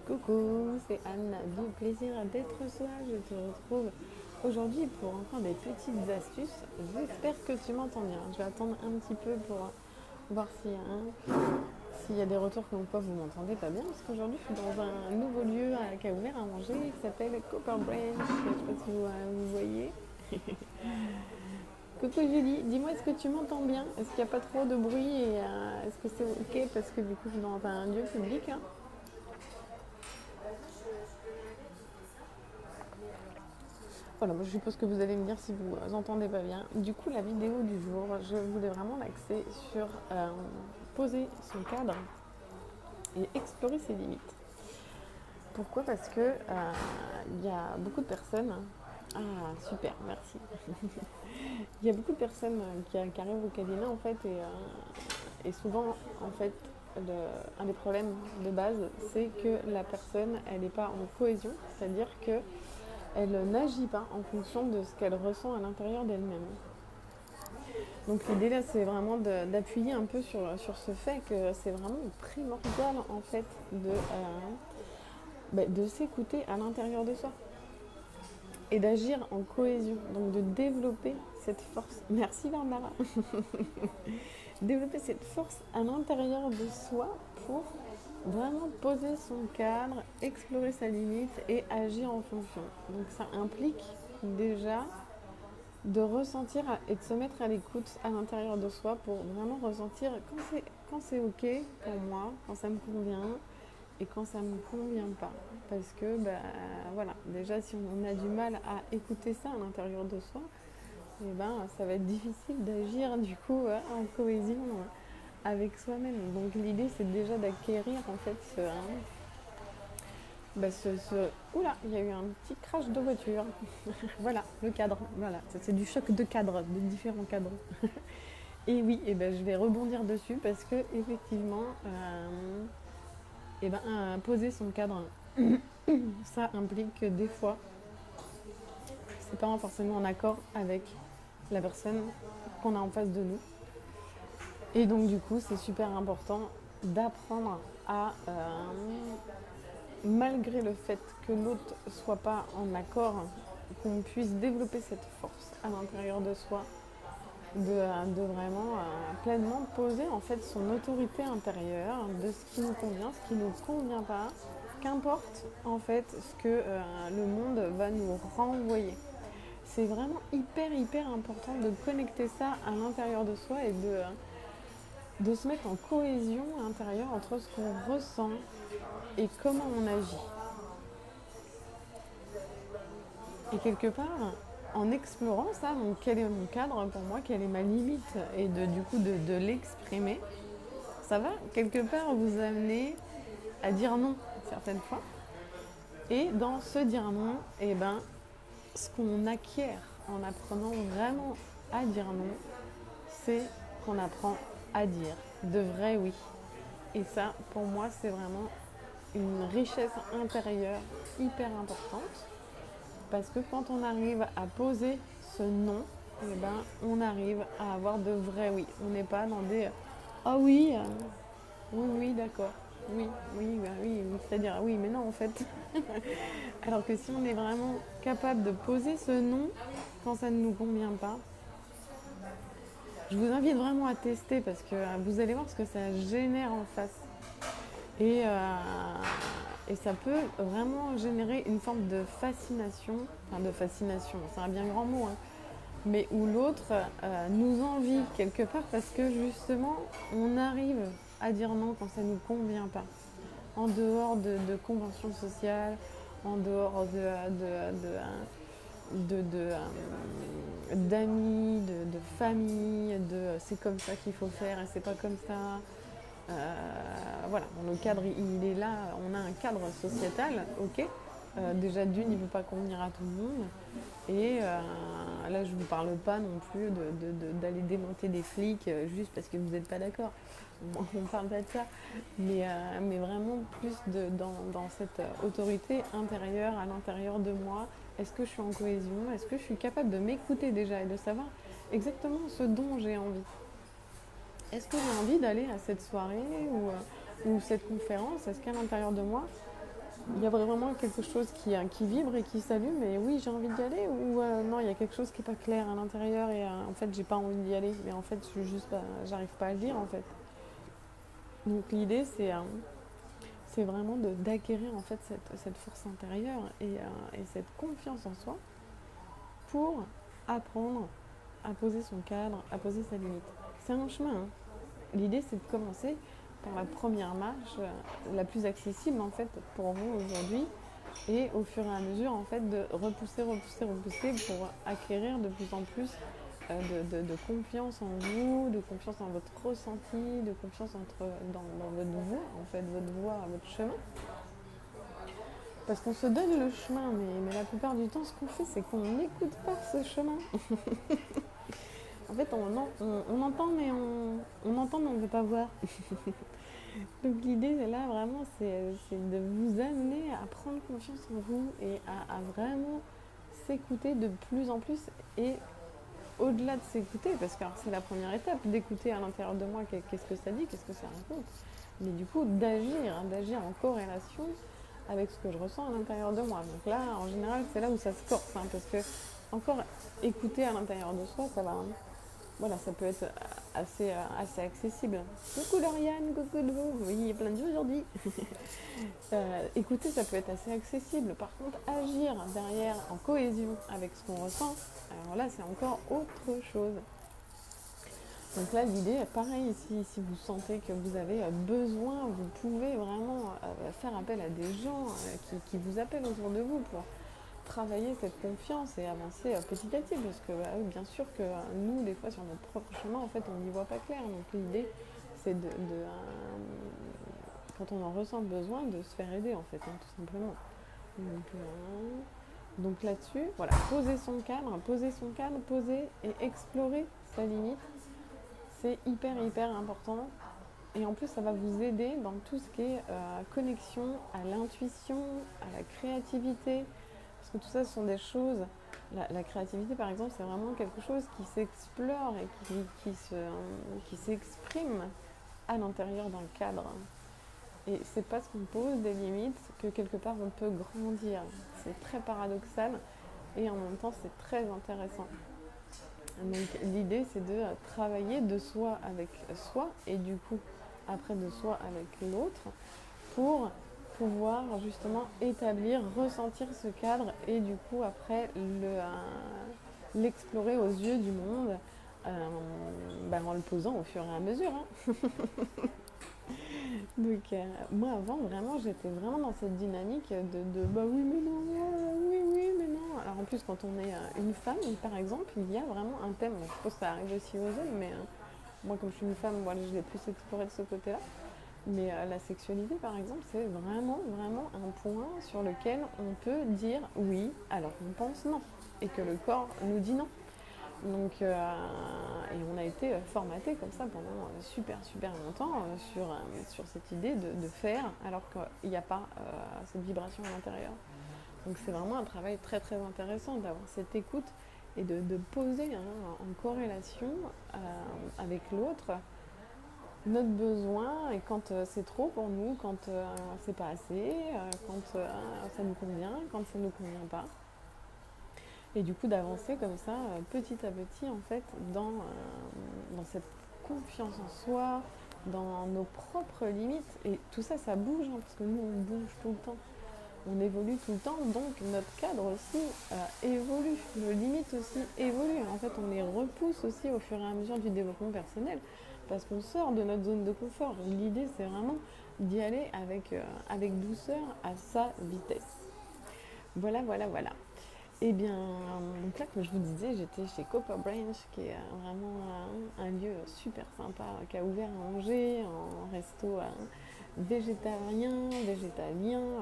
Coucou, c'est Anne du plaisir d'être soi. Je te retrouve aujourd'hui pour encore des petites astuces. J'espère que tu m'entends bien. Je vais attendre un petit peu pour voir s'il y a des retours comme quoi vous m'entendez pas bien. Parce qu'aujourd'hui, je suis dans un nouveau lieu qui a ouvert à manger qui s'appelle Copper Branch. Je sais pas si vous voyez. Coucou Julie, dis-moi, est-ce que tu m'entends bien? Est-ce qu'il n'y a pas trop de bruit et est-ce que c'est ok? Parce que du coup, je suis dans un lieu public, hein. Voilà, moi, je suppose que vous allez me dire si vous entendez pas bien. Du coup, la vidéo du jour, je voulais vraiment l'axer sur poser son cadre et explorer ses limites. Pourquoi? Parce que il y a beaucoup de personnes. Ah, super, merci. Il y a beaucoup de personnes qui arrivent au cabinet en fait et souvent en fait un des problèmes de base c'est que la personne elle n'est pas en cohésion, c'est-à-dire que elle n'agit pas en fonction de ce qu'elle ressent à l'intérieur d'elle-même. Donc l'idée là, c'est vraiment d'appuyer un peu sur ce fait que c'est vraiment primordial en fait de s'écouter à l'intérieur de soi et d'agir en cohésion, donc de développer cette force. Merci Barbara. Développer cette force à l'intérieur de soi pour vraiment poser son cadre, explorer sa limite et agir en fonction. Donc ça implique déjà de ressentir et de se mettre à l'écoute à l'intérieur de soi pour vraiment ressentir quand c'est ok pour moi, quand ça me convient et quand ça me convient pas. Parce que voilà, déjà si on a du mal à écouter ça à l'intérieur de soi, et ça va être difficile d'agir du coup en cohésion avec soi-même. Donc l'idée c'est déjà d'acquérir en fait Oula, il y a eu un petit crash de voiture. Voilà, le cadre. Voilà, ça, c'est du choc de cadre, de différents cadres. Et oui, je vais rebondir dessus parce que effectivement, poser son cadre, ça implique que des fois, c'est pas forcément en accord avec la personne qu'on a en face de nous. Et donc du coup, c'est super important d'apprendre à malgré le fait que l'autre soit pas en accord, qu'on puisse développer cette force à l'intérieur de soi, de vraiment pleinement poser en fait son autorité intérieure de ce qui nous convient, ce qui ne nous convient pas, qu'importe en fait ce que le monde va nous renvoyer. C'est vraiment hyper important de connecter ça à l'intérieur de soi et de se mettre en cohésion intérieure entre ce qu'on ressent et comment on agit. Et quelque part, en explorant ça, donc quel est mon cadre pour moi, quelle est ma limite, et du coup de l'exprimer, ça va quelque part vous amener à dire non certaines fois. Et dans ce dire non, ce qu'on acquiert en apprenant vraiment à dire non, c'est qu'on apprend à dire de vrais oui. Et ça, pour moi, c'est vraiment une richesse intérieure hyper importante. Parce que quand on arrive à poser ce non, on arrive à avoir de vrais oui. On n'est pas dans des ah oui, oui, d'accord, oui, oui, c'est-à-dire oui, mais non en fait. Alors que si on est vraiment capable de poser ce non quand ça ne nous convient pas, je vous invite vraiment à tester parce que vous allez voir ce que ça génère en face. Et ça peut vraiment générer une forme de fascination, c'est un bien grand mot, hein, mais où l'autre nous envie quelque part parce que justement on arrive à dire non quand ça ne nous convient pas, en dehors de conventions sociales, en dehors d'amis, de famille, de c'est comme ça qu'il faut faire et c'est pas comme ça. Voilà, bon, le cadre il est là, on a un cadre sociétal, ok. Déjà d'une, il ne peut pas convenir à tout le monde. Et là, je ne vous parle pas non plus d'aller démonter des flics juste parce que vous n'êtes pas d'accord. On ne parle pas de ça. Mais vraiment plus dans cette autorité intérieure, à l'intérieur de moi. Est-ce que je suis en cohésion? Est-ce que je suis capable de m'écouter déjà et de savoir exactement ce dont j'ai envie? Est-ce que j'ai envie d'aller à cette soirée ou cette conférence? Est-ce qu'à l'intérieur de moi, Il y a vraiment quelque chose qui vibre et qui s'allume et oui, j'ai envie d'y aller ou non, il y a quelque chose qui n'est pas clair à l'intérieur et en fait, j'ai pas envie d'y aller. Mais en fait, je suis juste pas, j'arrive pas à le dire en fait. Donc l'idée, c'est vraiment d'acquérir en fait cette force intérieure et cette confiance en soi pour apprendre à poser son cadre, à poser sa limite. C'est un chemin, hein. L'idée, c'est de commencer par la première marche, la plus accessible en fait pour vous aujourd'hui, et au fur et à mesure en fait de repousser pour acquérir de plus en plus de confiance en vous, de confiance en votre ressenti, de confiance dans votre voie, en fait, votre voie, votre chemin. Parce qu'on se donne le chemin, mais la plupart du temps, ce qu'on fait, c'est qu'on n'écoute pas ce chemin. En fait, on entend, mais on ne veut pas voir. Donc l'idée, là, vraiment, c'est de vous amener à prendre confiance en vous et à vraiment s'écouter de plus en plus et au-delà de s'écouter, parce que c'est la première étape, d'écouter à l'intérieur de moi qu'est-ce que ça dit, qu'est-ce que ça raconte, mais du coup d'agir en corrélation avec ce que je ressens à l'intérieur de moi. Donc là, en général, c'est là où ça se corse, hein, parce que encore écouter à l'intérieur de soi, ça va, voilà, ça peut être assez accessible. Coucou Lauriane, coucou de vous, oui, il y a plein de gens aujourd'hui. Écouter, ça peut être assez accessible. Par contre, agir derrière en cohésion avec ce qu'on ressent, alors là, c'est encore autre chose. Donc là, l'idée, pareil, si vous sentez que vous avez besoin, vous pouvez vraiment faire appel à des gens qui vous appellent autour de vous pour travailler cette confiance et avancer petit à petit. Parce que bien sûr que nous, des fois, sur notre propre chemin, en fait, on n'y voit pas clair. Donc l'idée, c'est quand on en ressent le besoin, de se faire aider, en fait, hein, tout simplement. Donc là-dessus, voilà, poser son cadre, poser et explorer sa limite, c'est hyper important. Et en plus, ça va vous aider dans tout ce qui est connexion à l'intuition, à la créativité. Parce que tout ça, ce sont des choses. La créativité, par exemple, c'est vraiment quelque chose qui s'explore et qui s'exprime à l'intérieur d'un cadre. Et c'est parce qu'on pose des limites que quelque part on peut grandir. C'est très paradoxal et en même temps c'est très intéressant. Donc l'idée c'est de travailler de soi avec soi et du coup après de soi avec l'autre pour pouvoir justement établir, ressentir ce cadre et du coup après l'explorer aux yeux du monde en le posant au fur et à mesure. Hein. Donc moi avant vraiment j'étais vraiment dans cette dynamique de bah oui mais non, oui mais non. Alors en plus quand on est une femme par exemple il y a vraiment un thème, je suppose que ça arrive aussi aux hommes mais moi comme je suis une femme voilà, je l'ai plus exploré de ce côté là. Mais la sexualité par exemple c'est vraiment un point sur lequel on peut dire oui alors on pense non et que le corps nous dit non. Donc, et on a été formaté comme ça pendant super longtemps sur cette idée de faire alors qu'il n'y a pas cette vibration à l'intérieur. Donc c'est vraiment un travail très intéressant d'avoir cette écoute et de poser en corrélation avec l'autre notre besoin et quand c'est trop pour nous, quand c'est pas assez, quand ça nous convient, quand ça ne nous convient pas. Et du coup d'avancer comme ça, petit à petit, en fait, dans cette confiance en soi, dans nos propres limites. Et tout ça, ça bouge, hein, parce que nous, on bouge tout le temps. On évolue tout le temps, donc notre cadre aussi évolue. Nos limites aussi évoluent. En fait, on les repousse aussi au fur et à mesure du développement personnel, parce qu'on sort de notre zone de confort. L'idée, c'est vraiment d'y aller avec douceur, à sa vitesse. Voilà. Eh bien, donc là, comme je vous disais, j'étais chez Copper Branch, qui est vraiment un lieu super sympa, qui a ouvert à Angers, en resto végétalien.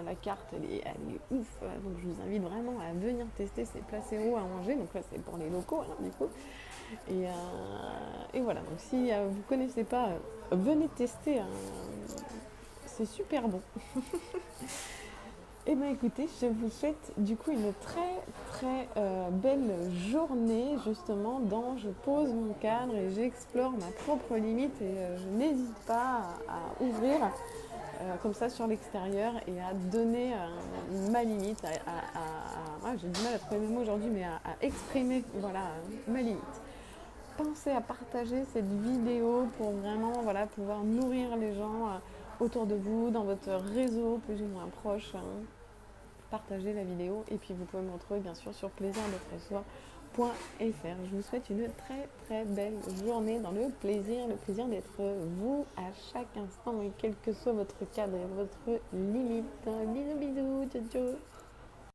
La carte, elle est ouf. Donc, je vous invite vraiment à venir tester ces placéros à Angers. Donc là, c'est pour les locaux, hein, du coup. Et voilà, donc si vous ne connaissez pas, venez tester. C'est super bon. Eh bien écoutez, je vous souhaite du coup une très belle journée justement dans je pose mon cadre et j'explore ma propre limite et je n'hésite pas à ouvrir comme ça sur l'extérieur et à donner ma limite, j'ai du mal à trouver mes mots aujourd'hui, mais à exprimer voilà, ma limite. Pensez à partager cette vidéo pour vraiment voilà, pouvoir nourrir les gens autour de vous, dans votre réseau plus ou moins proche. Hein. Partagez la vidéo et puis vous pouvez me retrouver bien sûr sur plaisir-d'être-soi.fr. Je vous souhaite une très très belle journée dans le plaisir d'être vous à chaque instant et quel que soit votre cadre et votre limite. Bisous bisous, ciao ciao.